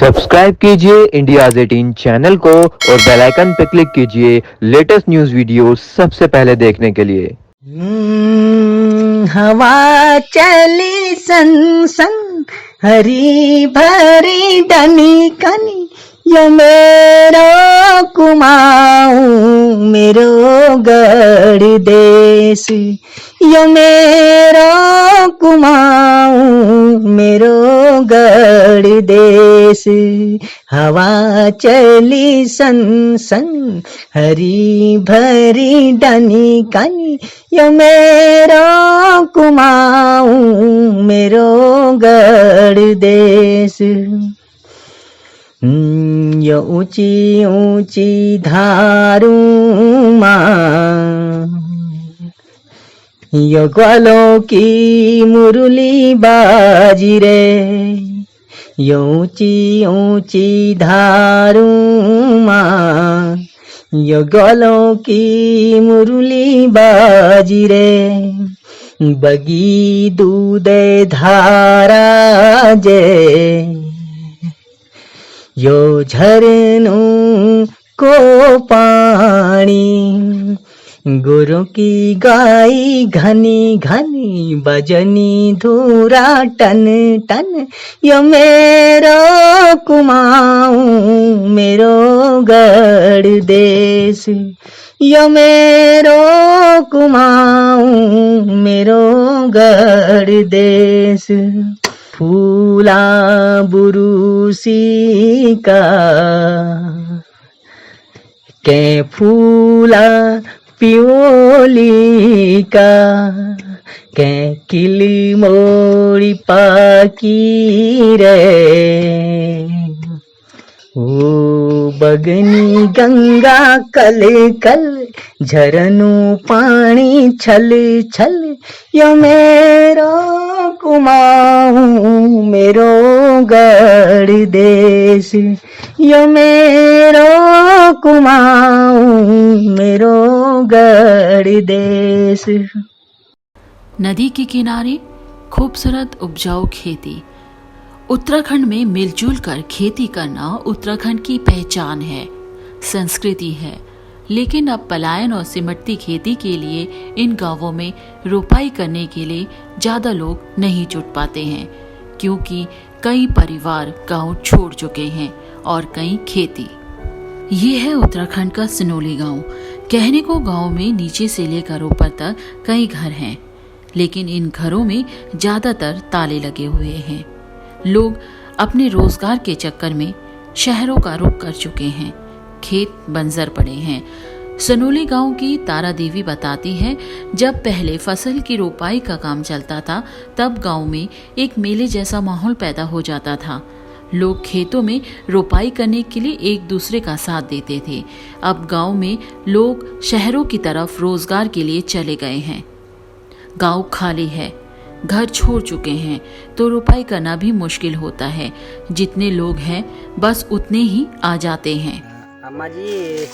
Subscribe कीजिए India's 18 channel को और बेल आइकन पर क्लिक कीजिए लेटेस्ट न्यूज़ वीडियो सबसे पहले देखने के लिए। हवा चली संग संग हरी भरी डनी कनी यो मेरो कुमाऊं मेरो गढ़ देश यो मेरो कुमाऊं मेरो गढ़ देश। हवा चली संग संग हरी भरी डनी कनी यो मेरो कुमाऊं मेरो गढ़ देश। यो ऊंची ऊंची धारूं मां यो ग्वालों की मुरली बाजी रे यो ऊंची ऊंची धारूं मां यो ग्वालों की मुरली बाजी रे बगी दूध धारा जे यो झरनों को पानी गुरु की गाई घनी घनी बजनी धूरा टन टन यो मेरो कुमाऊं मेरो गढ़ देश यो मेरो कुमाऊं मेरो गढ़ देश। फूला बुरुसी का के फूला पियोली का के किली मोड़ी पाकी रे ओ बगनी गंगा कल कल झरनू पानी छल छल यो मेरो कुमाऊं मेरो गढ़ देश यो मेरो कुमाऊं मेरो गढ़ देश। नदी के किनारे खूबसूरत उपजाऊ खेती। उत्तराखंड में मिलजुल कर खेती करना उत्तराखंड की पहचान है, संस्कृति है। लेकिन अब पलायन और सिमटती खेती के लिए इन गांवों में रोपाई करने के लिए ज़्यादा लोग नहीं जुट पाते हैं, क्योंकि कई परिवार गांव छोड़ चुके हैं और कई खेती। ये है उत्तराखंड का सनोली गांव। कहने को गांव में नीचे से लेकर ऊपर तक कई घर हैं, लेकिन इन घरों में ज़्यादातर ताले लगे हुए हैं। लोग अपने रोजगार के चक्कर में शहरों का रुख कर चुके हैं, खेत बंजर पड़े हैं। सनोली गांव की तारा देवी बताती है, जब पहले फसल की रोपाई का काम चलता था तब गांव में एक मेले जैसा माहौल पैदा हो जाता था। लोग खेतों में रोपाई करने के लिए एक दूसरे का साथ देते थे। अब गांव में लोग शहरों की तरफ रोजगार के लिए चले गए हैं। गांव खाली है, घर छोड़ चुके हैं, तो रोपाई करना भी मुश्किल होता है। जितने लोग हैं बस उतने ही आ जाते हैं। अम्मा जी,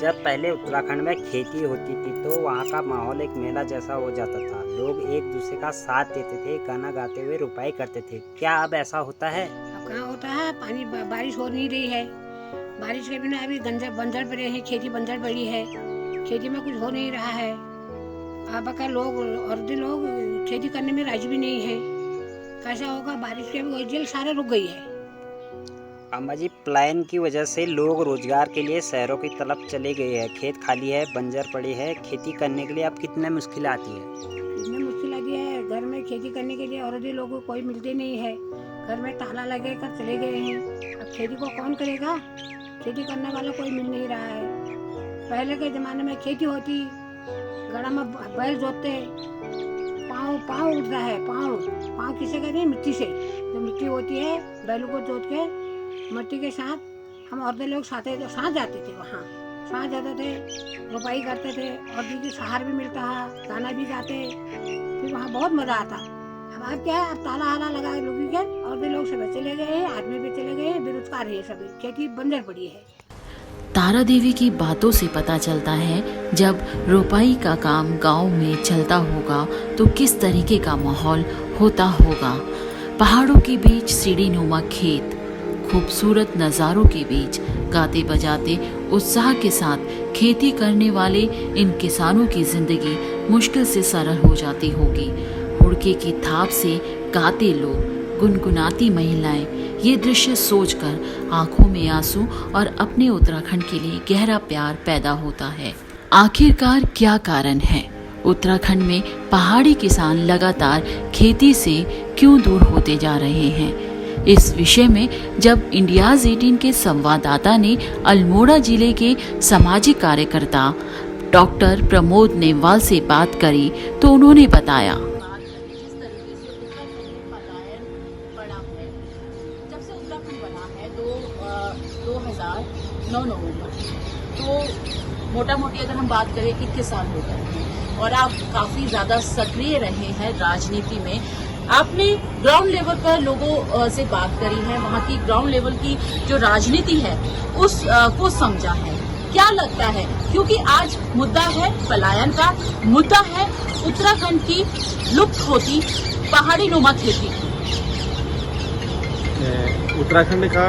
जब पहले उत्तराखंड में खेती होती थी तो वहाँ का माहौल एक मेला जैसा हो जाता था। लोग एक दूसरे का साथ देते थे, गाना गाते हुए रोपाई करते थे। क्या अब ऐसा होता है? अब कहाँ होता है, पानी बारिश हो नहीं रही है। बारिश के बिना अभी बंजर पड़े हैं, खेती बंजर पड़ी है, खेती में कुछ हो नहीं रहा है। अब का लोग औरतें लोग खेती करने में राजी भी नहीं है। कैसा होगा, बारिश के वजह सारे रुक गई है। अम्मा जी, पलायन की वजह से लोग रोजगार के लिए शहरों की तरफ चले गए हैं। खेत खाली है, बंजर पड़ी है। खेती करने के लिए अब कितने मुश्किल आती है? कितने मुश्किल आती है। घर में खेती करने के लिए औरतें लोगों को कोई मिलते नहीं है। घर में ताला लगे कर चले गए हैं। अब खेती को कौन करेगा? खेती करने वाला कोई मिल नहीं रहा है। पहले के जमाने में खेती होती, गड़ा में बैल जोतते, पाँव उठता है। पाँव किसे कहते हैं? मिट्टी से। जो मिट्टी होती है बैलों को जोत के मिट्टी के साथ हम औरतें लोग साथ जाते थे, वहाँ साथ जाते थे, रोपाई करते थे और दीदी सहार भी मिलता है, गाना भी गाते, फिर वहाँ बहुत मज़ा आता। अब क्या है, अब ताला हाला लगा लोग के औरतें लोग सब चले गए हैं, आदमी भी चले गए हैं, बेरोजगार है, सब खेती बंजर पड़ी है। तारा देवी की बातों से पता चलता है, जब रोपाई का काम गांव में चलता होगा तो किस तरीके का माहौल होता होगा। पहाड़ों के बीच सीढ़ी नुमा खेत, खूबसूरत नज़ारों के बीच गाते बजाते उत्साह के साथ खेती करने वाले इन किसानों की जिंदगी मुश्किल से सरल हो जाती होगी। हुड़के की थाप से गाते लोग, गुनगुनाती महिलाएं, ये दृश्य सोचकर आंखों में आंसू और अपने उत्तराखंड के लिए गहरा प्यार पैदा होता है। आखिरकार क्या कारण है? उत्तराखंड में पहाड़ी किसान लगातार खेती से क्यों दूर होते जा रहे हैं? इस विषय में जब इंडियाज़ 18 के संवाददाता ने अल्मोड़ा जिले के सामाजिक कार्यकर्ता डॉक्टर प्रमोद नेवाल से बात करी तो उन्होंने बताया, जब से उत्तराखंड बना है 2009 नवंबर, तो मोटा मोटी अगर हम बात करें 21 साल हो गए हैं और आप काफी ज्यादा सक्रिय रहे हैं राजनीति में। आपने ग्राउंड लेवल पर लोगों से बात करी है, वहाँ की ग्राउंड लेवल की जो राजनीति है उस को समझा है। क्या लगता है, क्योंकि आज मुद्दा है पलायन का, मुद्दा है उत्तराखंड की लुप्त होती पहाड़ी नुमा खेती की। उत्तराखंड का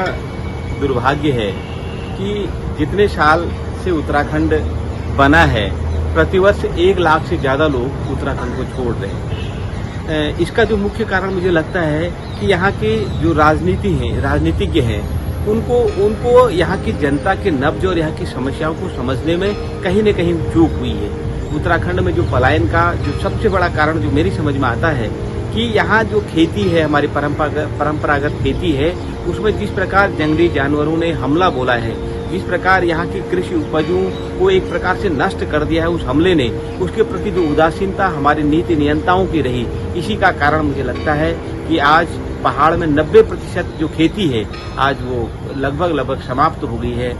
दुर्भाग्य है कि जितने साल से उत्तराखंड बना है, प्रतिवर्ष 1 लाख से ज्यादा लोग उत्तराखंड को छोड़ रहे हैं। इसका जो मुख्य कारण मुझे लगता है कि यहाँ के जो राजनीतिज्ञ हैं, उनको यहाँ की जनता के नब्ज और यहाँ की समस्याओं को समझने में कहीं न कहीं चूक हुई है। उत्तराखंड में जो पलायन का जो सबसे बड़ा कारण जो मेरी समझ में आता है कि यहाँ जो खेती है, हमारी परंपरागत खेती है, उसमें जिस प्रकार जंगली जानवरों ने हमला बोला है, जिस प्रकार यहाँ की कृषि उपजों को एक प्रकार से नष्ट कर दिया है उस हमले ने, उसके प्रति जो उदासीनता हमारे नीति नियंताओं की रही, इसी का कारण मुझे लगता है कि आज पहाड़ में 90% जो खेती है आज वो लगभग समाप्त हो गई है।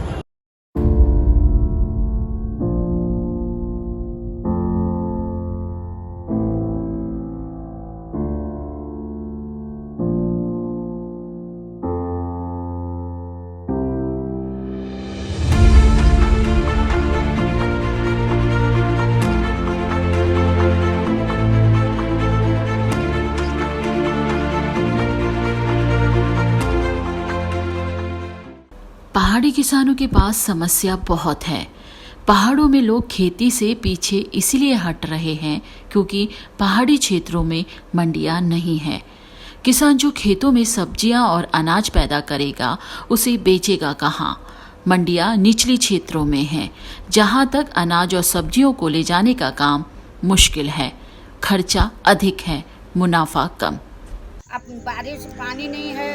पहाड़ी किसानों के पास समस्या बहुत है। पहाड़ों में लोग खेती से पीछे इसलिए हट रहे हैं क्योंकि पहाड़ी क्षेत्रों में मंडियां नहीं हैं। किसान जो खेतों में सब्जियां और अनाज पैदा करेगा उसे बेचेगा कहाँ? मंडियां निचली क्षेत्रों में हैं, जहां तक अनाज और सब्जियों को ले जाने का काम मुश्किल है। खर्चा अधिक है, मुनाफा कम। अब बारिश पानी नहीं है,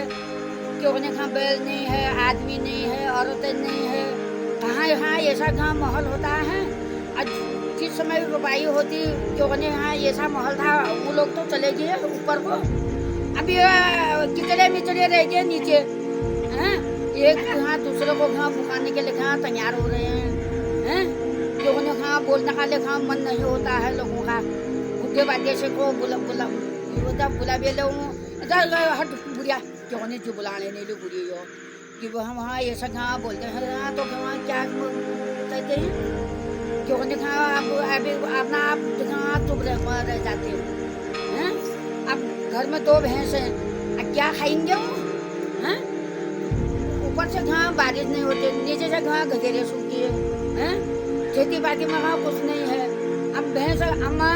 क्यों कहाँ बैल नहीं है, आदमी नहीं है, औरतें नहीं है, कहाँ यहाँ ऐसा कहाँ माहौल होता है। आज जिस समय रुपाई होती क्यों यहाँ ऐसा माहौल था, वो लोग तो चले गए ऊपर को, अभी किचड़े मिचड़े रह गए नीचे हैं। एक यहाँ दूसरे को कहाँ भुकाने के लिए कहाँ तैयार हो रहे हैं। क्यों कहाँ बोलने का लेखा मन नहीं होता है लोगों का। बुढ़े बाटे से को बुला भी लो हट बुढ़िया क्यों नहीं जो बुलाने नहीं लो बुढ़ी हो कि वो हम वहाँ ये सब कहाँ बोलते हैं तो वहाँ क्या कहते हैं क्यों नहीं कहाँ अभी अपना आप कहाँ चुप रह जाते हो हैं। अब घर में 2 भैंस हैं, क्या खाएंगे वो हैं। ऊपर से कहाँ बारिश नहीं होती, नीचे से कहाँ गजेरे सूखी है। खेती बाड़ी में कहाँ कुछ नहीं है। अब भैंस अम्मा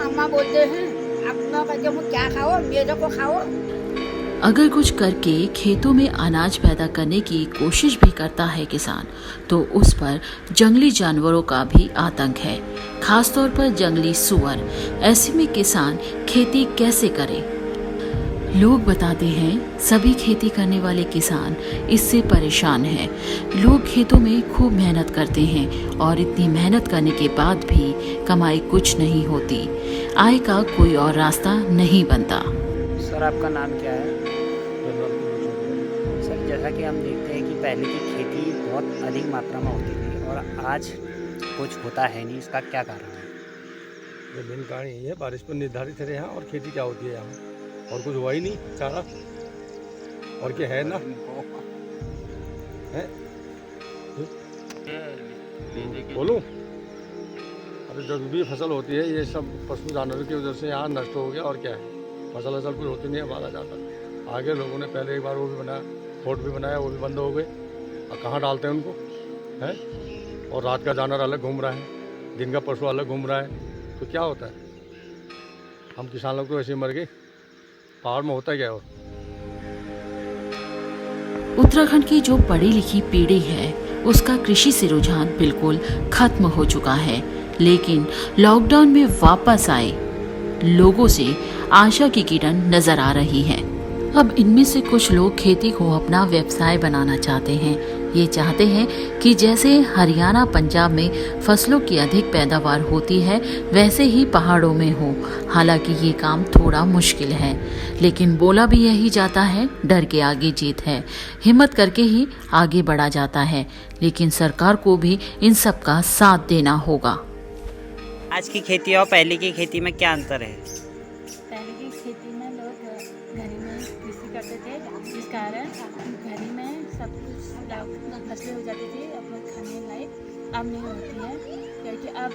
अम्मा बोलते हैं, अपना कहते हो क्या खाओ, मेरे को खाओ। अगर कुछ करके खेतों में अनाज पैदा करने की कोशिश भी करता है किसान, तो उस पर जंगली जानवरों का भी आतंक है, खासतौर पर जंगली सुअर। ऐसे में किसान खेती कैसे करे? लोग बताते हैं सभी खेती करने वाले किसान इससे परेशान हैं। लोग खेतों में खूब मेहनत करते हैं और इतनी मेहनत करने के बाद भी कमाई कुछ नहीं होती, आय का कोई और रास्ता नहीं बनता। सर आपका नाम क्या है? सर जैसा कि हम देखते हैं कि पहले की खेती बहुत अधिक मात्रा में होती थी और आज कुछ होता है नहीं, इसका क्या कारण है? मेन कारण यही है, बारिश पर निर्धारित है यहाँ और खेती क्या होती है यहाँ, और कुछ हुआ ही नहीं सारा। और क्या है ना है बोलूं, अरे जो भी फसल होती है ये सब पशु जानवरों की वजह से यहाँ नष्ट हो गया। और क्या है, फसल कुछ होती नहीं है, मारा जाता। आगे लोगों ने पहले एक बार वो भी बनाया फोर्ट भी बनाया, वो भी बंद हो गए। और कहाँ डालते हैं उनको, हैं? और रात का जानवर अलग घूम रहा है, दिन का पशु अलग घूम रहा है, तो क्या होता है? हम किसान लोग तो ऐसे ही मर गए। पहाड़ में होता क्या? और उत्तराखंड की जो पढ़ी लिखी पीढ़ी है उसका कृषि से रुझान बिल्कुल खत्म हो चुका है, लेकिन लॉकडाउन में वापस आए लोगों से आशा की किरण नजर आ रही है। अब इनमें से कुछ लोग खेती को अपना व्यवसाय बनाना चाहते हैं। ये चाहते हैं कि जैसे हरियाणा पंजाब में फसलों की अधिक पैदावार होती है वैसे ही पहाड़ों में हो। हालांकि ये काम थोड़ा मुश्किल है, लेकिन बोला भी यही जाता है, डर के आगे जीत है। हिम्मत करके ही आगे बढ़ा जाता है, लेकिन सरकार को भी इन सब का साथ देना होगा। आज की खेती और पहले की खेती में क्या अंतर है? पहले की खेती में लोग घर में कृषि करते थे, जिस कारण घर में सब कुछ फसलें हो जाती थी अपने खाने लायक। अब नहीं होती है, क्योंकि अब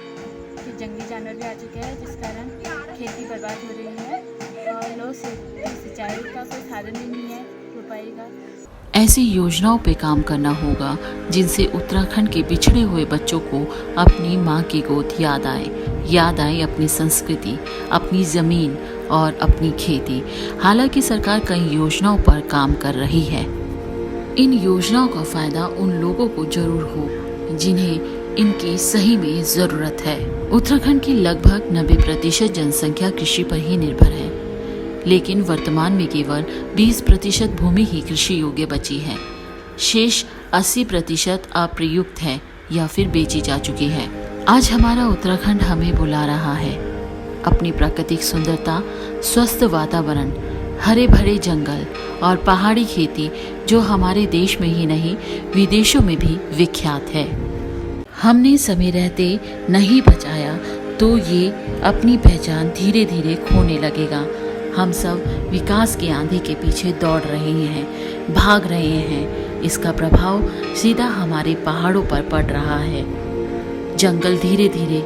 जंगली जानवर भी आ चुके हैं, जिस कारण खेती बर्बाद हो रही है और लोग सिंचाई का कोई साधन ही नहीं है रुपाई का। ऐसी योजनाओं पे काम करना होगा जिनसे उत्तराखंड के बिछड़े हुए बच्चों को अपनी माँ की गोद याद आए अपनी संस्कृति, अपनी ज़मीन और अपनी खेती। हालांकि सरकार कई योजनाओं पर काम कर रही है। इन योजनाओं का फायदा उन लोगों को जरूर हो जिन्हें इनकी सही में ज़रूरत है। उत्तराखंड की लगभग 90% जनसंख्या कृषि पर ही निर्भर है, लेकिन वर्तमान में केवल 20% भूमि ही कृषि योग्य बची है। शेष 80% अप्रयुक्त है या फिर बेची जा चुकी है। आज हमारा उत्तराखंड हमें बुला रहा है। अपनी प्राकृतिक सुंदरता, स्वस्थ वातावरण, हरे भरे जंगल और पहाड़ी खेती जो हमारे देश में ही नहीं विदेशों में भी विख्यात है। हमने समय रहते नहीं बचाया तो ये अपनी पहचान धीरे धीरे खोने लगेगा। हम सब विकास की आंधी के पीछे दौड़ रहे हैं, भाग रहे हैं। इसका प्रभाव सीधा हमारे पहाड़ों पर पड़ रहा है। जंगल धीरे धीरे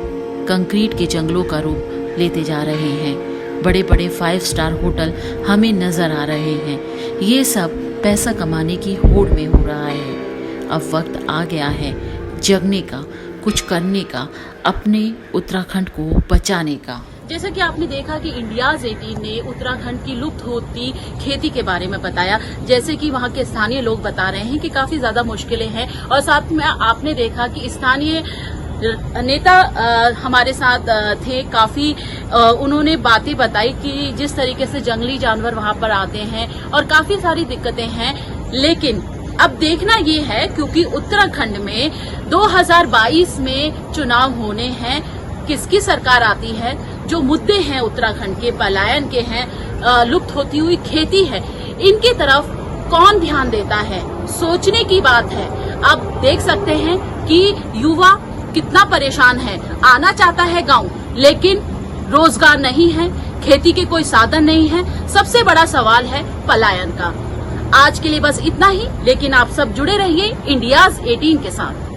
कंक्रीट के जंगलों का रूप लेते जा रहे हैं। बड़े बड़े 5 स्टार होटल हमें नजर आ रहे हैं। ये सब पैसा कमाने की होड़ में हो रहा है। अब वक्त आ गया है जगने का, कुछ करने का, अपने उत्तराखंड को बचाने का। जैसा कि आपने देखा कि इंडियाज 18 ने उत्तराखंड की लुप्त होती खेती के बारे में बताया, जैसे कि वहां के स्थानीय लोग बता रहे हैं कि काफी ज्यादा मुश्किलें हैं। और साथ में आपने देखा कि स्थानीय नेता हमारे साथ थे, काफी उन्होंने बातें बताई कि जिस तरीके से जंगली जानवर वहां पर आते हैं और काफी सारी दिक्कतें हैं। लेकिन अब देखना ये है, क्योंकि उत्तराखंड में 2022 में चुनाव होने हैं, किसकी सरकार आती है, जो मुद्दे हैं उत्तराखंड के, पलायन के हैं, लुप्त होती हुई खेती है, इनकी तरफ कौन ध्यान देता है, सोचने की बात है। अब देख सकते हैं कि युवा कितना परेशान है, आना चाहता है गांव, लेकिन रोजगार नहीं है, खेती के कोई साधन नहीं है। सबसे बड़ा सवाल है पलायन का। आज के लिए बस इतना ही, लेकिन आप सब जुड़े रहिए इंडियाज 18 के साथ।